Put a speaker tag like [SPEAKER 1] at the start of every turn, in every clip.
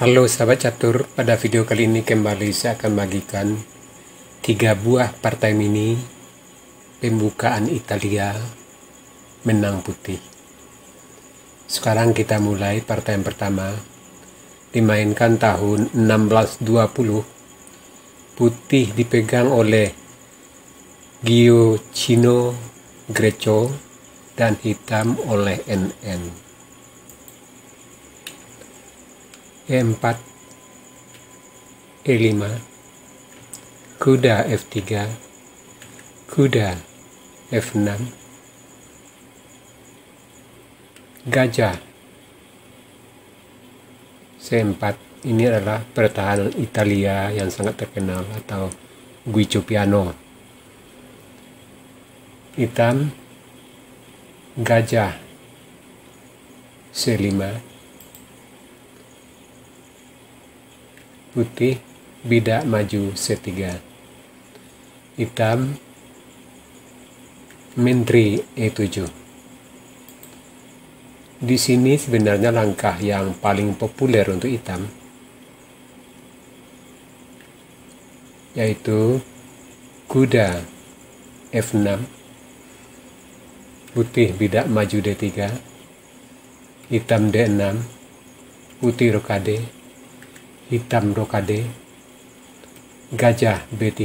[SPEAKER 1] Halo sahabat catur, pada video kali ini kembali saya akan bagikan 3 buah partai mini pembukaan Italia menang putih. Sekarang kita mulai partai yang pertama, dimainkan tahun 1620. Putih dipegang oleh Gioacchino Greco dan hitam oleh NN. E4, E5, kuda F3, kuda F6, gajah C4. Ini adalah pertahanan Italia yang sangat terkenal atau Guido Piano. Hitam, gajah C5, putih bidak maju C3, hitam menteri E7. Di sini sebenarnya langkah yang paling populer untuk hitam yaitu kuda F6, putih bidak maju D3, hitam D6, putih rokade, hitam rokade, gajah B3,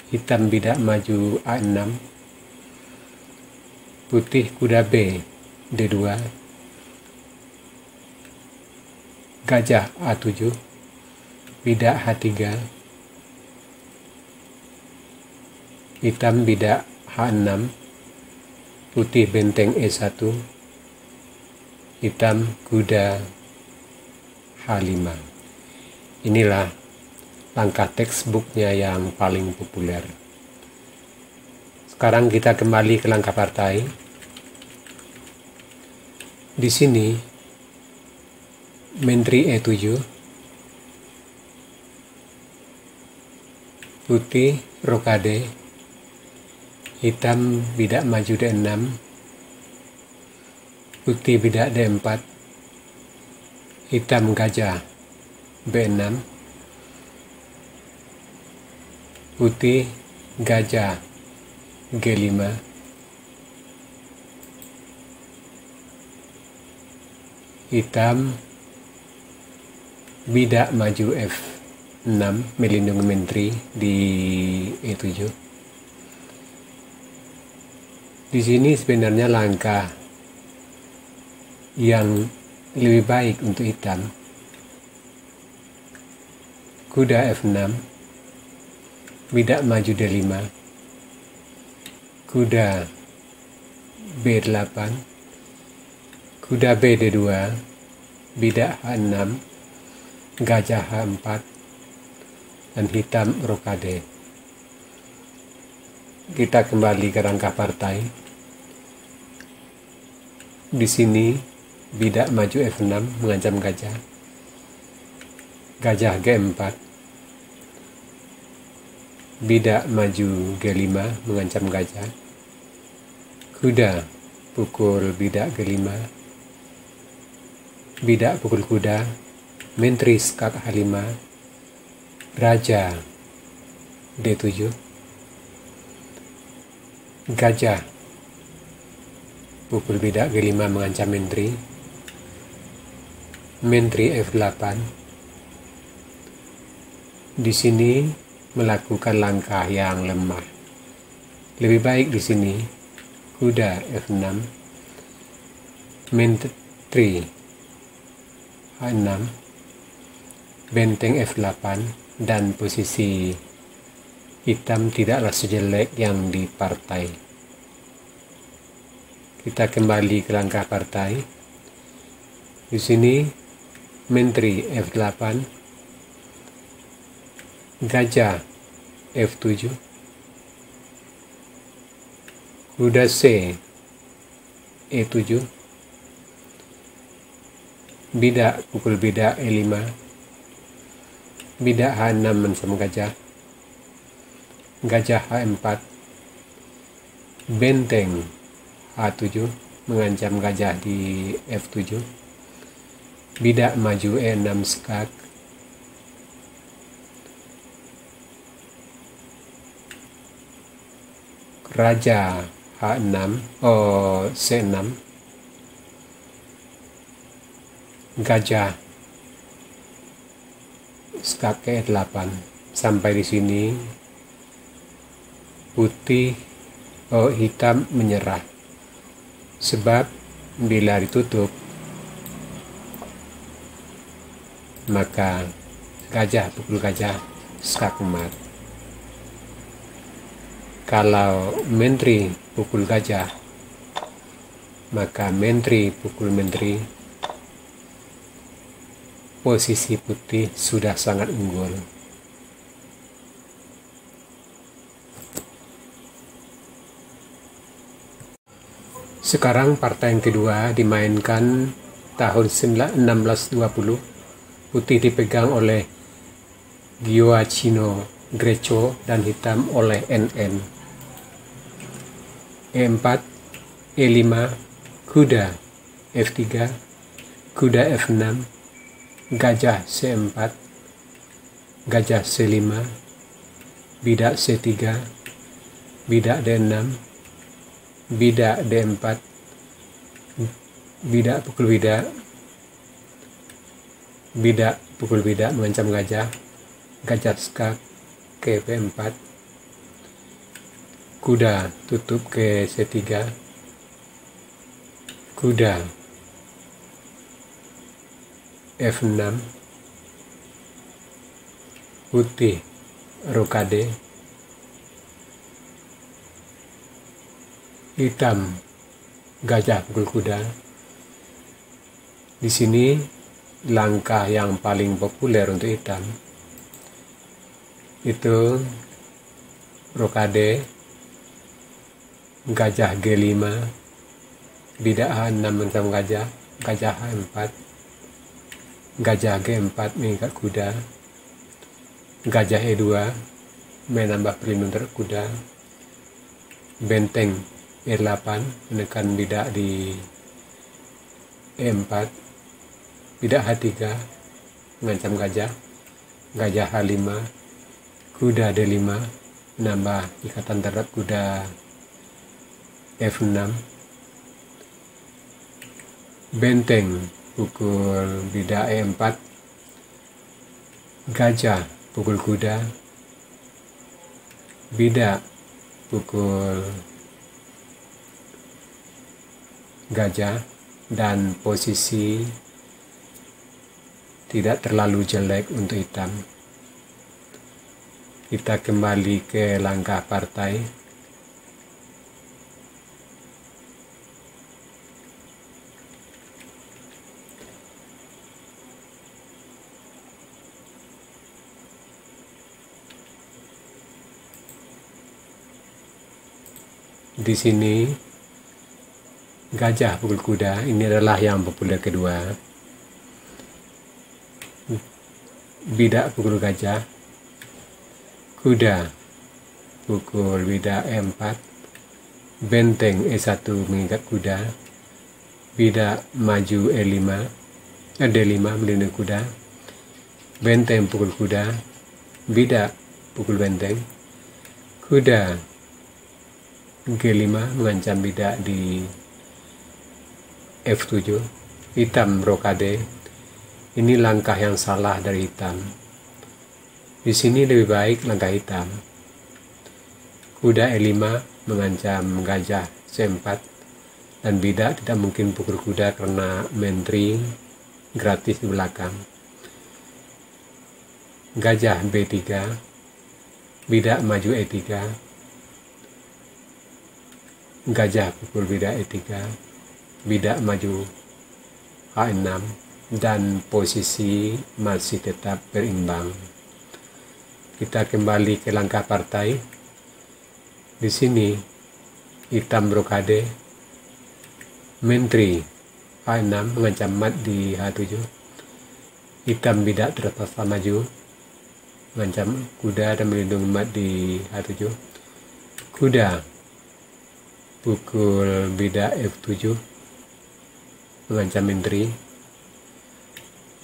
[SPEAKER 1] hitam bidak maju A6, putih kuda B D2, gajah A7, bidak H3, hitam bidak H6, putih benteng E1, hitam kuda H5. Inilah langkah textbooknya yang paling populer. Sekarang kita kembali ke langkah partai. Di sini menteri E7, putih rokade, hitam bidak maju D6, putih bidak D4, hitam gajah B6, putih gajah G5, hitam bidak maju F6 melindungi menteri di E7. Di sini sebenarnya langkah yang lebih baik untuk hitam, kuda F6, bidak maju D5, kuda B8, kuda B D2, bidak H6, gajah H4, dan hitam rokade. Kita kembali ke rangka partai. Di sini bidak maju F6 mengancam gajah, gajah G4, bidak maju G5 mengancam gajah, kuda pukul bidak G5, bidak pukul kuda, menteri skak H5, raja D7, gajah pukul bidak G5 mengancam menteri, menteri F8. Di sini melakukan langkah yang lemah. Lebih baik di sini kuda F6, menteri H6, benteng F8, dan posisi hitam tidaklah sejelek yang di partai. Kita kembali ke langkah partai. Di sini menteri F8, gajah F7, kuda C E7, bidak pukul bidak E5, bidak H6 mengancam gajah, gajah H4, benteng H7 mengancam gajah di F7, Bidak maju E6 skak. Raja H6, C6. Gajah skak E8. Sampai di sini hitam menyerah. Sebab bila ditutup maka gajah pukul gajah skak mat. Kalau menteri pukul gajah, maka menteri pukul menteri. Posisi putih sudah sangat unggul. Sekarang partai yang kedua dimainkan tahun 1620. Putih dipegang oleh Gioacchino Greco dan hitam oleh NN. E4, E5, kuda F3, kuda F6, gajah C4, gajah C5, bidak C3, bidak D6, bidak D4, bidak pukul bidak, bidak pukul bidak mengancam gajah, gajah skak ke B4, kuda tutup ke C3, kuda F6, putih rokade, hitam gajah pukul kuda. Di sini langkah yang paling populer untuk hitam itu rokade, gajah G5, bidak H6 menentang gajah, gajah H4, gajah G4 mengikat kuda, gajah E2 menambah pelindung terhadap kuda, benteng E8 menekan bidak di E4, bidak H3 mengancam gajah, gajah H5, kuda D5 menambah ikatan terhadap kuda F6, benteng pukul bidak E4, gajah pukul kuda, bidak pukul gajah, dan posisi tidak terlalu jelek untuk hitam. Kita kembali ke langkah partai. Di sini gajah pukul kuda, ini adalah yang populer kedua. Bidak pukul gajah, kuda pukul bidak E4, benteng E1 mengikat kuda, bidak maju E5, D5 melindungi kuda, benteng pukul kuda, bidak pukul benteng, kuda G5 mengancam bidak di F7, hitam rokade. Ini langkah yang salah dari hitam. Di sini lebih baik langkah hitam. Kuda E5 mengancam gajah C4 dan bidak tidak mungkin pukul kuda karena menteri gratis di belakang. Gajah B3, bidak maju E3, gajah pukul bidak E3, bidak maju H6, dan posisi masih tetap berimbang. Kita kembali ke langkah partai. Di sini hitam rokade, menteri H6 mengancam mat di H7, hitam bidak terpaksa maju mengancam kuda dan melindungi mat di H7, kuda pukul bidak F7 mengancam menteri,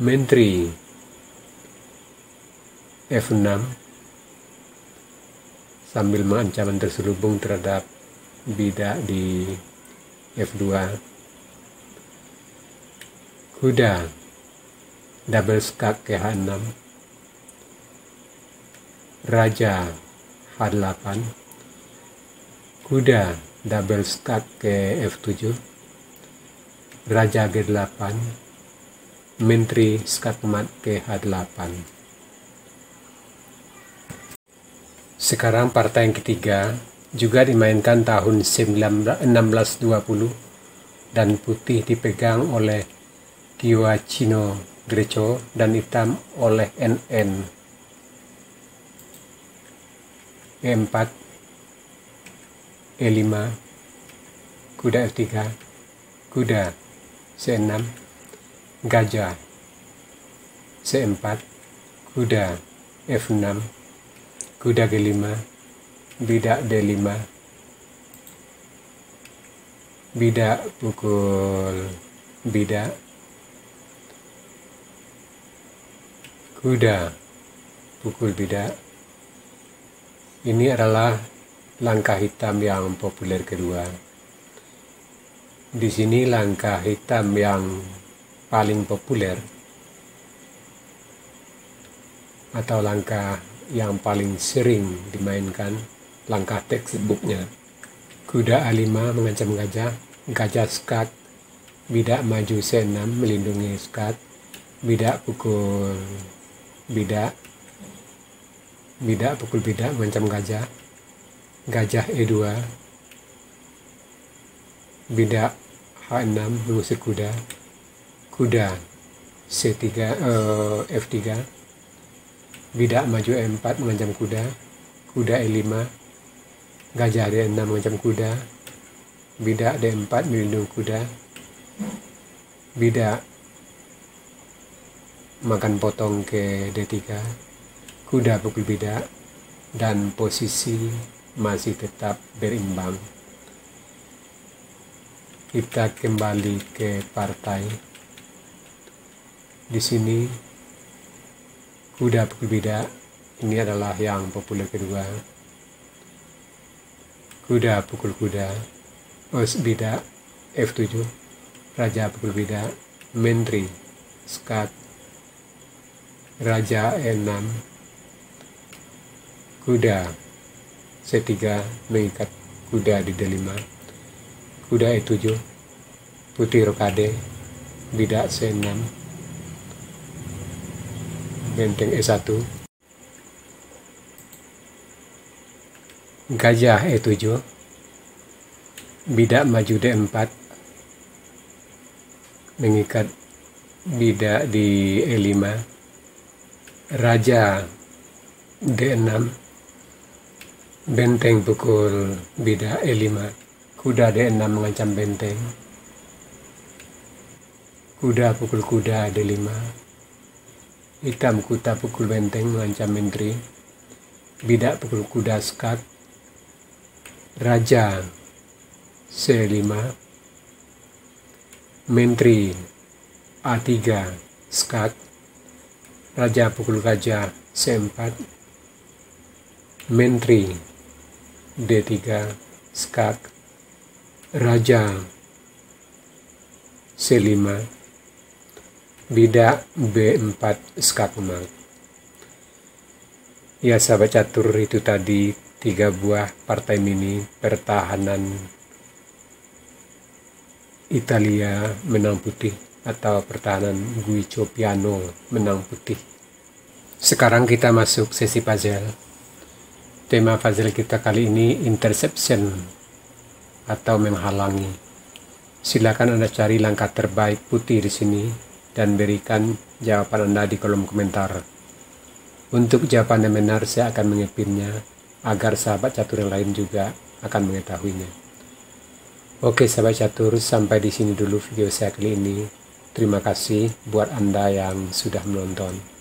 [SPEAKER 1] Menteri F6 sambil mengancam terselubung terhadap bidak di F2. Kuda double skak ke H6, Raja H8, kuda double skak ke F7, Raja G8, Menteri skak mat ke H8. Sekarang partai yang ketiga juga dimainkan tahun 1620 dan putih dipegang oleh Gioacchino Greco dan hitam oleh NN. E4, E5, kuda F3, kuda C6, gajah C4, kuda F6, kuda G5, bidak D5, bidak pukul bidak, kuda pukul bidak. Ini adalah langkah hitam yang populer kedua. Di sini langkah hitam yang paling populer atau langkah yang paling sering dimainkan, langkah textbooknya. Kuda A5 mengancam gajah, gajah skak, bidak maju C6 melindungi skak, bidak pukul bidak, bidak pukul bidak mengancam gajah, gajah E2, bidak H6 mengusir kuda, kuda C3 F3, bidak maju E4 mengancam kuda, kuda E5, gajah D6 mengancam kuda, bidak D4 melindungi kuda, bidak makan potong ke D3, kuda pukul bidak, dan posisi masih tetap berimbang. Kita kembali ke partai. Di sini kuda pukul bidak, ini adalah yang populer kedua. Kuda pukul kuda, bidak F7, raja pukul bidak, menteri skak, raja E6, kuda C3 mengikat kuda di D5, kuda E7, putih rokade, bidak C6, benteng E1, gajah E7, bidak maju D4, mengikat bidak di E5, raja D6, benteng pukul bidak E5, kuda D6 mengancam benteng, kuda pukul kuda D5, hitam kuda pukul benteng mengancam menteri, bidak pukul kuda skak, raja C5, menteri A3 skak, raja pukul gajah C4, menteri D3 skak, raja C5, bidak B4 skak mat. Ya sahabat catur, itu tadi 3 buah partai mini pertahanan Italia menang putih atau pertahanan Guido Piano menang putih. Sekarang kita masuk sesi puzzle. Tema puzzle kita kali ini interception atau menghalangi. Silakan Anda cari langkah terbaik putih di sini dan berikan jawaban Anda di kolom komentar. Untuk jawaban yang benar saya akan mengepinnya agar sahabat catur yang lain juga akan mengetahuinya. Oke sahabat catur, sampai di sini dulu video saya kali ini. Terima kasih buat Anda yang sudah menonton.